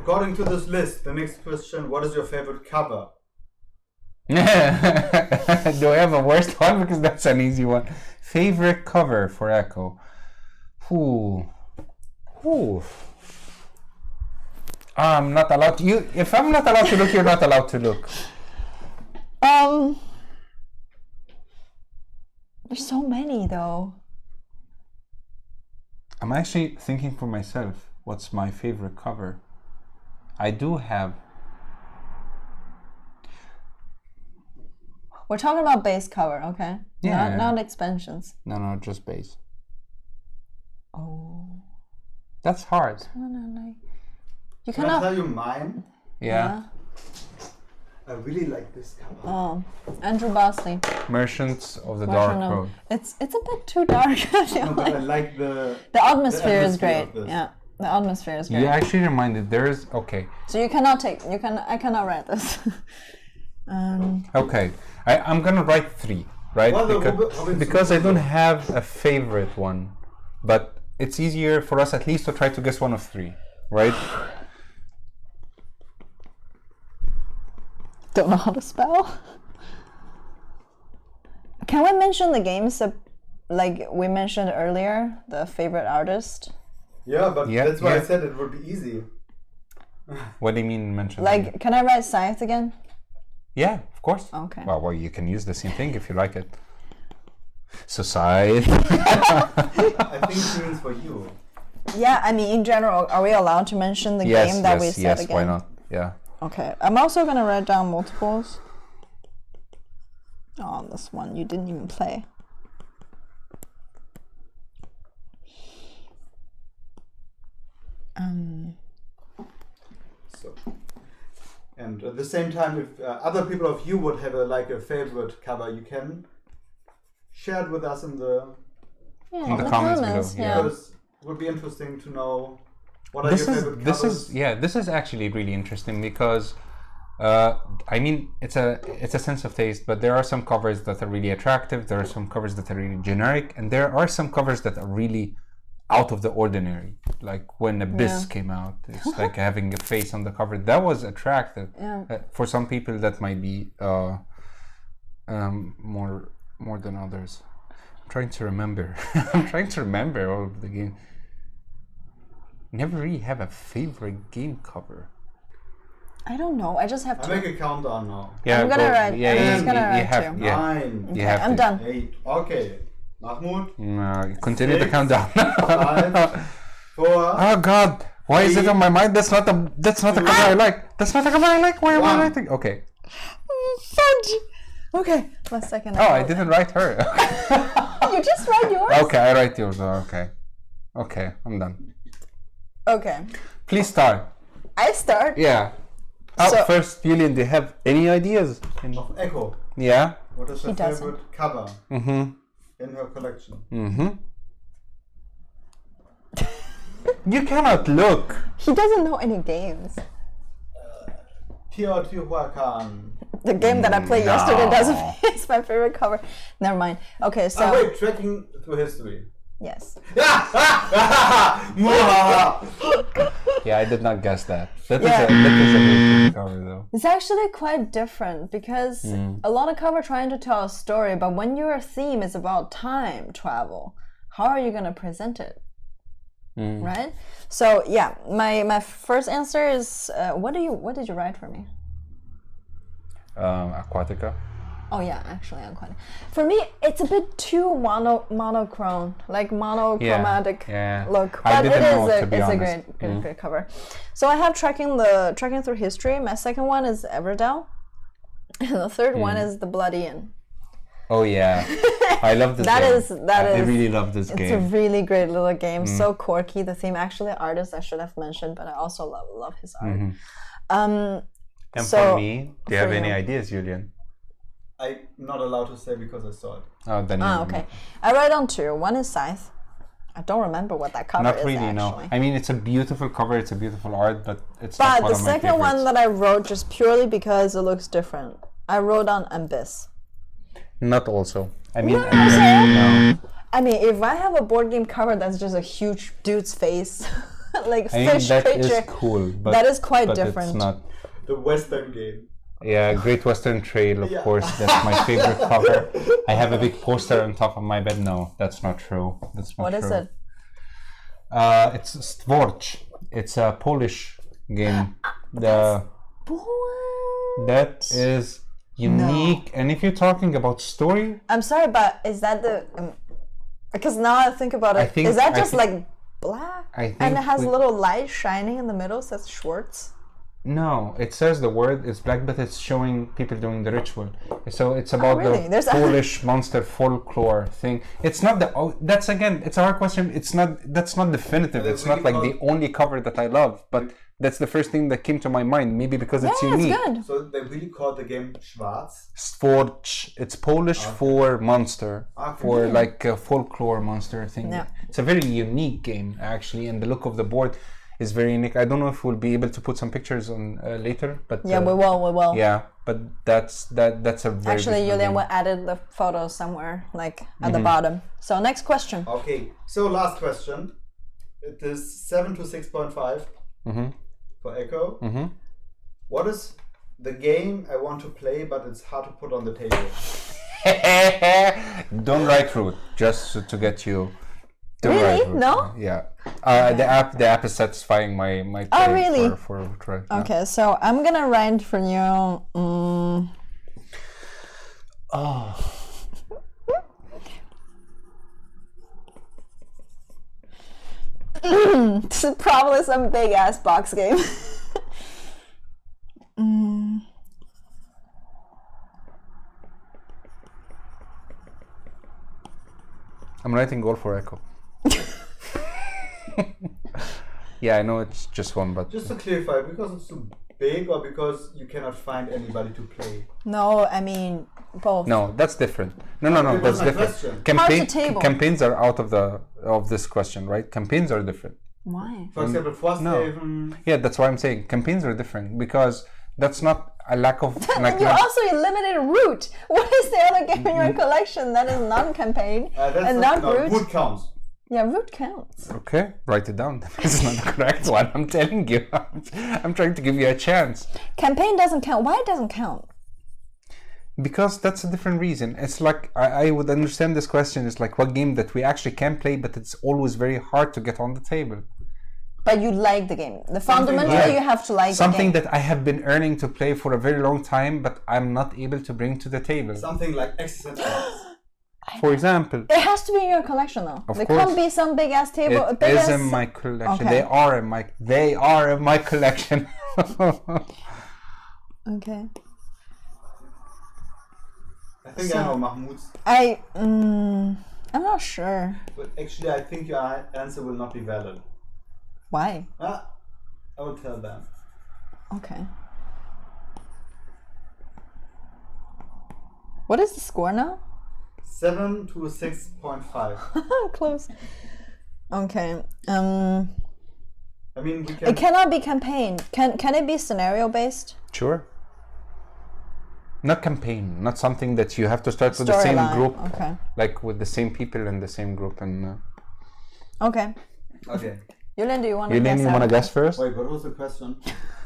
according to this list, the next question: what is your favorite cover? Do I have a worst one? Because that's an easy one. Favorite cover for Echo? Ooh. I'm not allowed to. If I'm not allowed to look, you're not allowed to look. There's so many though. I'm actually thinking for myself, what's my favorite cover? I do have. We're talking about base cover, okay? Yeah. Not expansions. No, just base. Oh. That's hard. You Can I cannot. tell you mine? Yeah. I really like this cover. Oh, Andrew Bosley. Merchants of the Dark Merchant of- Road. It's a bit too dark. I feel No, but I like. like the Atmosphere is atmosphere great. of this. Yeah, the atmosphere is great. You actually reminded. There's okay. So you cannot take. I cannot write this. Okay, I'm gonna write 3, right? Well, because I don't have a favorite one, but it's easier for us at least to try to guess one of 3, right? Don't know how to spell. Can we mention the games that, like we mentioned earlier, the favorite artist? Yeah, but Yeah, that's why yeah. I said it would be easy. What do you mean mention? Like, can I write Scythe again? Yeah, of course. Okay. Well, you can use the same thing if you like it. Society. I think she means for you. Yeah, I mean, in general, are we allowed to mention the game that we said again? Why not? Yeah. Okay, I'm also gonna write down multiples. Oh, this one you didn't even play. So, and at the same time, if other people of you would have a favorite cover, you can share it with us in the In the comments below, yeah. because it would be interesting to know what are your favorite covers. This is actually really interesting because I mean it's a sense of taste, but there are some covers that are really attractive, there are some covers that are really generic, and there are some covers that are really out of the ordinary. Like when Abyss came out, it's like having a face on the cover. That was attractive. For some people that might be more than others. I'm trying to remember. I'm trying to remember all of the games. Never really have a favorite game cover. I don't know. I just have I to. make a countdown now. Yeah, I'm gonna write. Yeah, I'm you, just gonna you write have, two. yeah. 9, You Okay, have I'm to. done. 8. Okay. Mahmoud. No, continue the 6, countdown. 5, 4. Oh God! Why is it on my mind? That's not a cover I like. That's not a cover I like. Why am I writing? Okay. Fudge. Okay, my second. Oh, I didn't write her. You just write yours. Okay, I write yours. Okay. Okay, I'm done. Okay. Please start. I start. Yeah. So- First, Julian, do you have any ideas? Of Echo. Yeah. What is her He doesn't. favorite cover Mm-hmm. in her collection? Mm-hmm. You cannot look. He doesn't know any games. Teotihuacan. The game that I played yesterday doesn't. It's my favorite cover. Never mind. Okay, so Wait, tracking through history. yes. Yeah, I did not guess that. That is Yeah. a really good cover though. It's actually quite different because a lot of cover trying to tell a story, but when your theme is about time travel, how are you going to present it? Right? So yeah, my first answer is what did you write for me? Aquatica. Oh yeah, actually I'm quite. For me, it's a bit too monochrome, like monochromatic yeah. look. I But it didn't know, is to be it's a honest. great cover. So I have tracking through history. My second one is Everdell, and the third one is the Bloody Inn. Oh yeah, I love this game. I really love this It's game. a really great little game. So quirky. The theme, actually, artist I should have mentioned, but I also love his art. And so for me, do you have for any you. ideas, Julian? I'm not allowed to say because I saw it. Oh, then Okay. I write on two. One is Scythe. I don't remember what that cover Not is really, actually. no. I mean, it's a beautiful cover. It's a beautiful art, but it's not But one the of my second one favorites. that I wrote just purely because it looks different. I wrote on Abyss. Not also. I mean, No. no. I mean, if I have a board game cover that's just a huge dude's face, like I mean, fish that creature. is cool, but That is quite but different. It's not. The Western game. Yeah, Great Western Trail, of Yeah. course. That's my favorite cover. I have a big poster on top of my bed. No, that's not true. That's not What true. is it? It's Stvorch. It's a Polish game. That is unique. And if you're talking about story, I'm sorry, but is that the? Because now I think about it, is that just like black? And it has a little light shining in the middle. Says Schwartz. No, it says the word is black, but it's showing people doing the ritual. So it's about really? the Polish monster folklore thing. It's not the. That's again. It's our question. It's not. That's not definitive. It's not like the only cover that I love, but that's the first thing that came to my mind. Maybe because it's unique. It's good. So they really call the game Schwarz. Stvorch. It's Polish for monster, for like a folklore monster thing. Yeah. It's a very unique game actually, and the look of the board is very unique. I don't know if we'll be able to put some pictures on later, but yeah, we will. Yeah, but that's a very actually Julian will added the photos somewhere like at the bottom. So next question. Okay, so last question. It is 7 to 6.5 for Echo. What is the game I want to play, but it's hard to put on the table? Don't write root just to get you. Really? No? Yeah. The app is satisfying my Oh, really? for Okay, so I'm gonna write for you. This is probably some big ass box game. I'm writing goal for Echo. Yeah, I know it's just one, but Just to clarify, because it's too big or because you cannot find anybody to play? No, I mean both. no, that's different. No, Okay, that's my different. question. How's the table? Campaigns are out of this question, right? Campaigns are different. Why? For example, Frosthaven. Yeah, that's why I'm saying campaigns are different because that's not a lack of like. You also eliminated Root. What is the other game in your collection that is non-campaign and not Root? Wood counts. Yeah, Root counts. Okay, write it down. This is not the correct one. I'm telling you. I'm trying to give you a chance. Campaign doesn't count. Why it doesn't count? Because that's a different reason. It's like I would understand this question. It's like what game that we actually can play, but it's always very hard to get on the table. But you like the game. The fundamentally, you have to like something the game. that I have been earning to play for a very long time, but I'm not able to bring to the table. Something like Existence. For example, It has to be in your collection, though. Of There course. can't be some big ass table. it big is ass... in my collection. Okay. They are in my collection. Okay. I think I know Mahmoud's, I'm not sure. but actually I think your answer will not be valid. Why? I will tell them. Okay. What is the score now? 7 to 6.5. Close. Okay. I mean, we It can. cannot be campaign. Can it be scenario based? Sure. Not campaign, not something that you have to start with the same Storyline. group, Okay. like with the same people in the same group. And Okay. Okay. Yulian, do you want to Yulin, guess? you want to guess first? Wait, what was the question?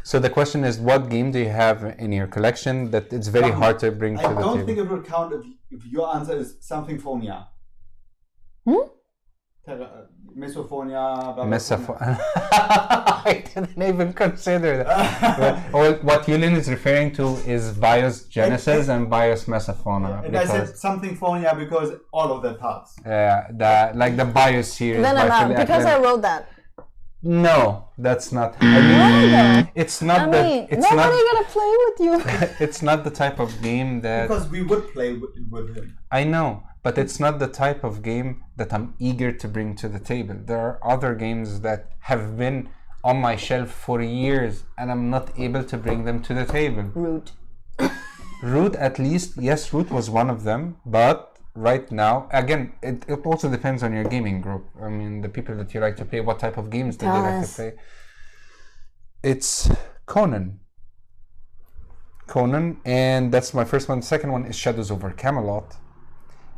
So the question is, what game do you have in your collection that it's very hard to bring to I the don't table? think it will count if your answer is something phonia. Mesophonia. I didn't even consider that. What Yulin is referring to is Bios Genesis and Bios Mesophona. And I said something phonia because all of that parts. Like the Bios series. Then I'm by out Philip because I Atlan. wrote that. No, that's not. I mean, it's not I that. mean, It's not. nobody gonna play with you. It's not the type of game that. Because we would play with him. I know, but it's not the type of game that I'm eager to bring to the table. There are other games that have been on my shelf for years and I'm not able to bring them to the table. Root. Root, at least, yes, Root was one of them, but right now, again, it also depends on your gaming group. I mean, the people that you like to play, what type of games that they like to play. It's Conan, and that's my first one. The second one is Shadows over Camelot.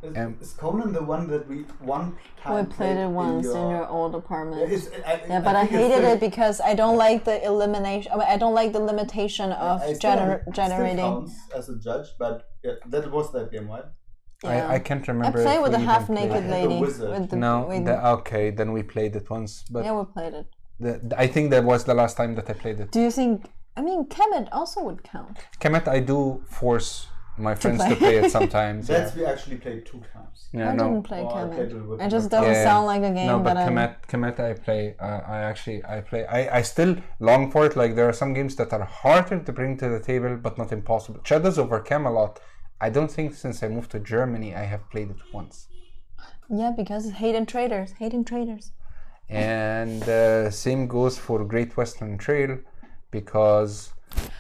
Is Conan the one that we one time We played it once in your old apartment. Yeah, but I hated it because I don't like the elimination. I don't like the limitation of generating. Still counts as a judge, but that was that game, right? Yeah. I can't remember. I played with a half-naked lady. Okay, then we played it once. But yeah, we played it. I think that was the last time that I played it. Do you think? I mean, Kemet also would count. Kemet, I do force my friends to play it sometimes. We actually played 2 times. I didn't play Kemet. It just doesn't sound like a game. No, but Kemet I play. I play. I still long for it. Like there are some games that are harder to bring to the table, but not impossible. Shadows over Camelot. I don't think since I moved to Germany I have played it once. Yeah, because it's hating traders. And same goes for Great Western Trail, because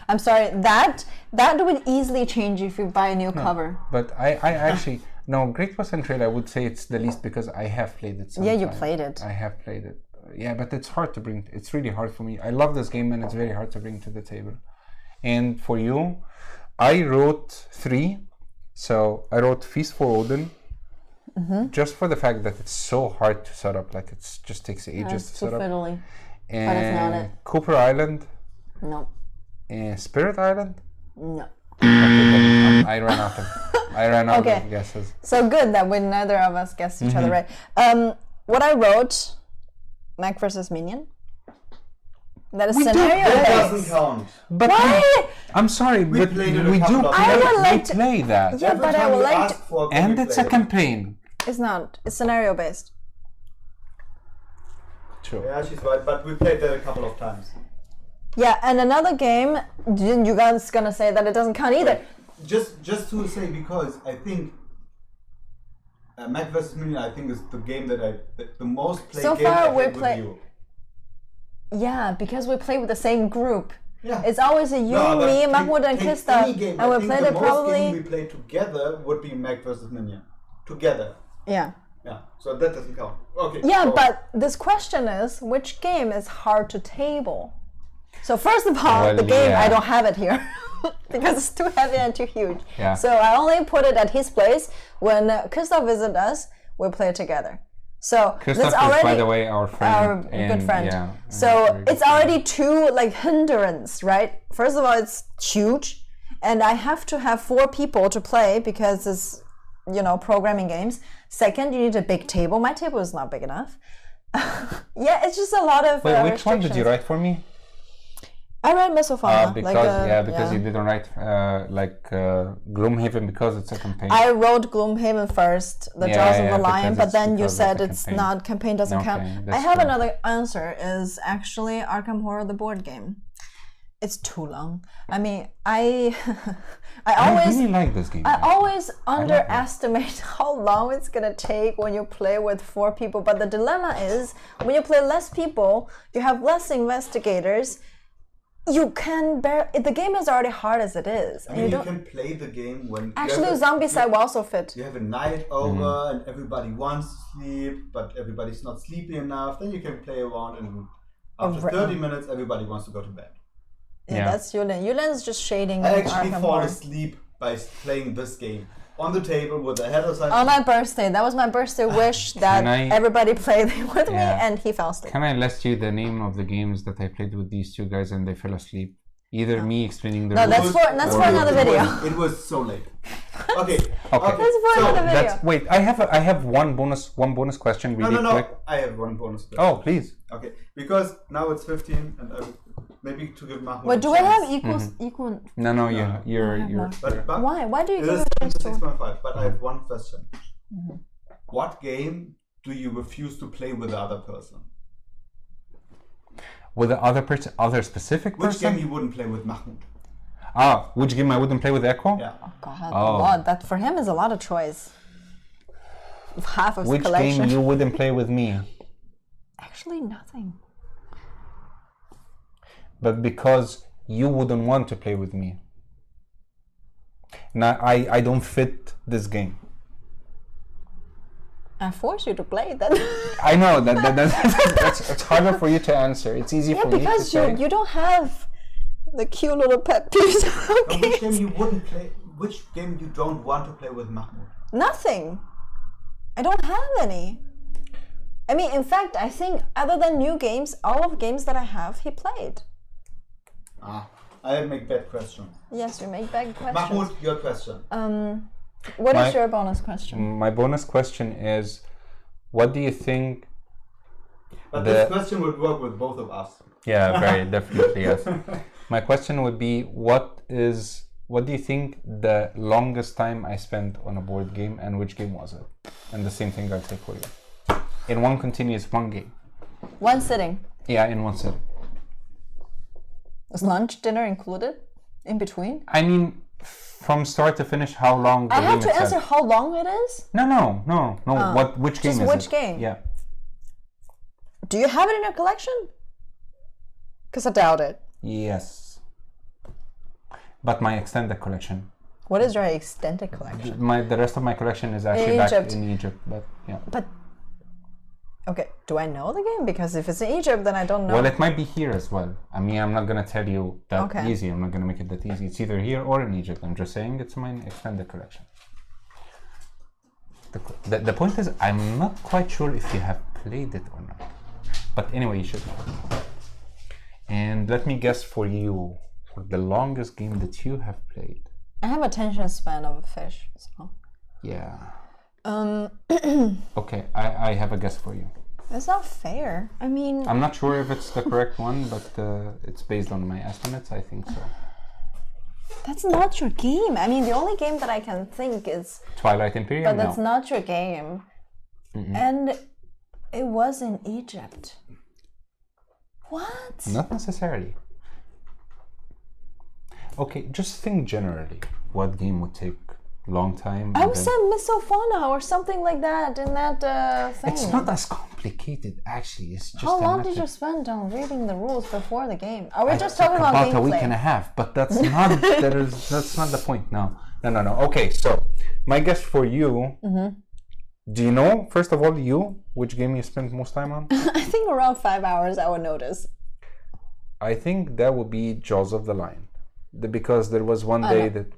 I'm sorry, that would easily change if you buy a new cover. But I actually no, Great Western Trail I would say it's the least because I have played it sometime. Yeah, you played it. I have played it. Yeah, but it's hard to bring. It's really hard for me. I love this game and it's very hard to bring to the table. And for you, I wrote 3. So I wrote Feast for Odin, just for the fact that it's so hard to set up. Like it just takes ages to set up. Fiddly. And but it's not it. Cooper Island. No. And Spirit Island. No. Okay, then I ran out of guesses. So good that we neither of us guessed each other right. What I wrote, Mac versus Minion. That is scenario. That doesn't count. But why? I'm sorry, We but played it a we couple do of play, play that. Yeah, but I would like to. And it's a campaign. It's not. It's scenario based. True. Yeah, she's right, but we played that a couple of times. Yeah, and another game, you guys gonna say that it doesn't count either. Just to say, because I think Mac vs. Minion, I think is the game that the most played so game far I we played play. with you. Yeah, because we play with the same group. Yeah. It's always me, Mahmoud, and Kista, and we played it probably. The most game we played together would be Mac vs. Minion. Together. Yeah. Yeah. So that doesn't count. Okay. Yeah, but this question is, which game is hard to table? So first of all, the game, I don't have it here because it's too heavy and too huge. Yeah. So I only put it at his place. When Christoph visited us, we'll play it together. So Christoph that's already, is, by the way, our friend. Good friend. Yeah, so it's already 2 hindrance, right? First of all, it's huge, and I have to have 4 people to play because it's, programming games. Second, you need a big table. My table is not big enough. Yeah, it's just a lot of. Wait, which one did you write for me? I read Mesofauna. Because you didn't write Gloomhaven because it's a campaign. I wrote Gloomhaven first, the Jaws of the Lion, but then you said it's not, campaign doesn't count. I have another answer, is actually Arkham Horror, the board game. It's too long. I mean, I really like this game. I always underestimate how long it's gonna take when you play with 4 people. But the dilemma is, when you play less people, you have less investigators. You can the game is already hard as it is. I mean, you can play the game when... Actually, Zombicide will also fit. You have a night over and everybody wants to sleep, but everybody's not sleepy enough. Then you can play around, and after 30 minutes, everybody wants to go to bed. Yeah. That's Yulen. Yulen's just shading. I actually fall asleep by playing this game on the table with the header side. On my birthday. That was my birthday wish that everybody played with me, and he fell asleep. Can I list you the name of the games that I played with these 2 guys and they fell asleep? Either me explaining the rules. No, that's for another video. It was so late. Okay. That's for another video. Wait, I have one bonus question really quick. I have one bonus question. Oh, please. Okay, because now it's 15 and maybe to give Mahmoud. But do we have equal? No, you're. But why? Why do you give it 6.5? But I have one question. What game do you refuse to play with the other person? With the other person, other specific person? Which game you wouldn't play with Mahmoud? Which game I wouldn't play with Echo? Yeah. Oh God, a lot. That for him is a lot of choice. Half of his collection. Which game you wouldn't play with me? Actually, nothing. But because you wouldn't want to play with me. Now, I don't fit this game. I force you to play then. I know that's it's harder for you to answer. It's easy for me to say. Because you don't have the cute little pet peeves. Which game you wouldn't play? Which game you don't want to play with Mahmoud? Nothing. I don't have any. I mean, in fact, I think other than new games, all of games that I have, he played. I make bad question. Yes, you make bad questions. Mahmoud, your question. What is your bonus question? My bonus question is, what do you think? But this question would work with both of us. Yeah, very definitely, yes. My question would be, what do you think the longest time I spent on a board game, and which game was it? And the same thing I'll say for you. In one game. One sitting. Yeah, in one sitting. Is lunch, dinner included? In between? I mean, from start to finish, how long the I game have to itself? answer how long it is? No. Which game is it? Just which game? Yeah. Do you have it in your collection? Because I doubt it. Yes. But my extended collection. What is your extended collection? The rest of my collection is actually back in Egypt, but yeah. But okay, do I know the game? Because if it's in Egypt, then I don't know. Well, it might be here as well. I mean, I'm not gonna tell you that easy. I'm not gonna make it that easy. It's either here or in Egypt. I'm just saying it's my extended collection. The point is, I'm not quite sure if you have played it or not. But anyway, you should know. And let me guess for you, for the longest game that you have played. I have attention span of a fish, so. Yeah. Okay, I have a guess for you. It's not fair. I mean, I'm not sure if it's the correct one, but it's based on my estimates. I think so. That's not your game. I mean, the only game that I can think is Twilight Imperium. But that's not your game. Mm-mm. And it was in Egypt. What? Not necessarily. Okay, just think generally. What game would take a long time? I would say Misophonia or something like that in that thing. It's not as complicated, actually. It's just How long did you spend on reading the rules before the game? Are we just talking about gameplay? About a week and a half, but that's not that's not the point. No. Okay, so my guess for you. Mm-hmm. Do you know, first of all, which game you spent most time on? I think around 5 hours I would notice. I think that would be Jaws of the Lion. Because there was one day that...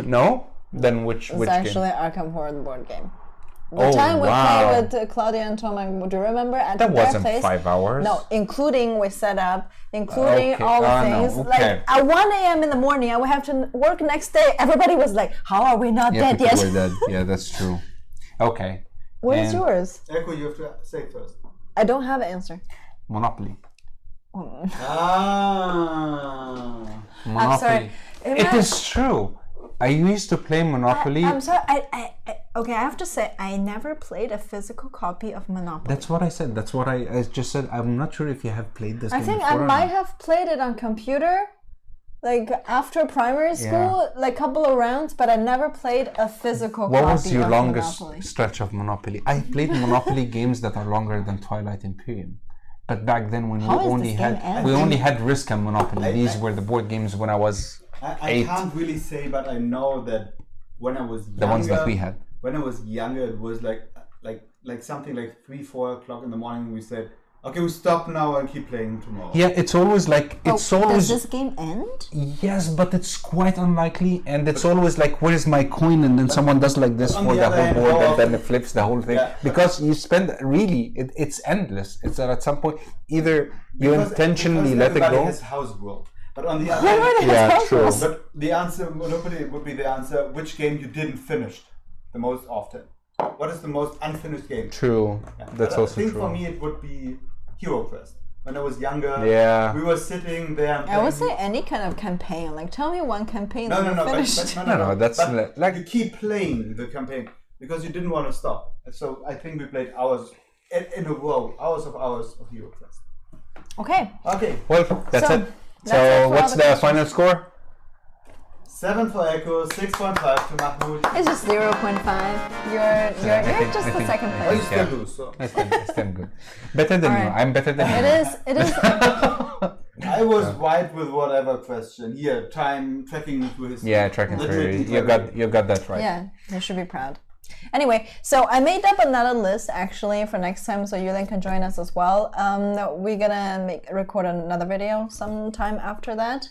No? Then which game? It's actually Arkham Horror board game. The time we played with Claudia and Tom, do you remember? At that wasn't place? 5 hours. No, including we set up, all the things. No, okay. Like at 1 a.m. in the morning, I would have to work next day. Everybody was like, how are we not dead yet? We're dead. Yeah, that's true. Okay. What is yours? Echo, you have to say first. I don't have an answer. Monopoly. Monopoly. I'm sorry. It is true. I used to play Monopoly. I'm sorry. Okay, I have to say, I never played a physical copy of Monopoly. That's what I said. That's what I just said. I'm not sure if you have played this game before. I think I might have played it on computer, like after primary school, like a couple of rounds, but I never played a physical copy of Monopoly. What was your longest stretch of Monopoly? I played Monopoly games that are longer than Twilight Imperium. But back then, when we only had Risk and Monopoly. These were the board games when I was 8. I can't really say, but I know that when I was younger, the ones that we had. When I was younger, it was like something like 3-4 o'clock in the morning. We said, okay, we stop now and keep playing tomorrow. Yeah, it's always like Does this game end? Yes, but it's quite unlikely, and it's always like, where's my coin? And then someone does like this for the whole board, and then it flips the whole thing. Yeah, because you spend it's endless. It's that at some point either you intentionally let it go. Everybody has house rule. But on the other hand, true. But the answer, Monopoly would be the answer. Which game you didn't finish the most often? What is the most unfinished game? True. Yeah. That's also true. I think for me it would be Hero Quest. When I was younger, we were sitting there. And I would say any kind of campaign. Like, tell me one campaign that you finished. No. That's like you keep playing the campaign because you didn't want to stop. So I think we played hours in a row, hours of Hero Quest. Okay. Well, that's it. So what's the final score? 7 for Echo, 6.5 to Mahmoud. It's just 0.5. You're just the second place. Oh, you still lose, so. It's still good. Better than you. I'm better than you. It is. I was right with whatever question. Here, time tracking through his. Yeah, tracking through. You got that right. Yeah, you should be proud. Anyway, so I made up another list actually for next time, so Yulian can join us as well. We're gonna record another video sometime after that.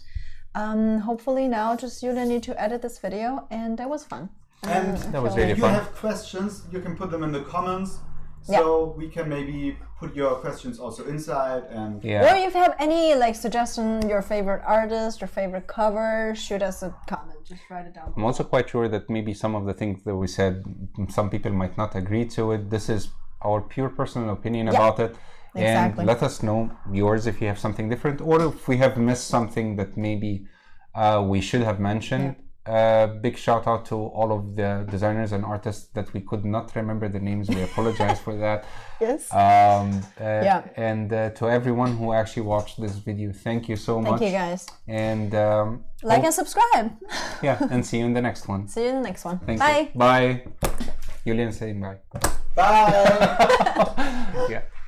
Hopefully now just Yulian need to edit this video, and that was fun. And that was really if you fun. have questions, you can put them in the comments. So we can maybe put your questions also inside. And or if you have any like suggestion, your favorite artist, your favorite cover, shoot us a comment. Just write it down. I'm also quite sure that maybe some of the things that we said, some people might not agree to it. This is our pure personal opinion about it. Exactly. And let us know yours if you have something different, or if we have missed something that maybe we should have mentioned. Big shout out to all of the designers and artists that we could not remember the names. We apologize for that. Yes. And to everyone who actually watched this video, thank you so much. Thank you guys. And like and subscribe. and see you in the next one. See you in the next one. Thank Bye. you. Bye. Julian saying bye. bye. Yeah.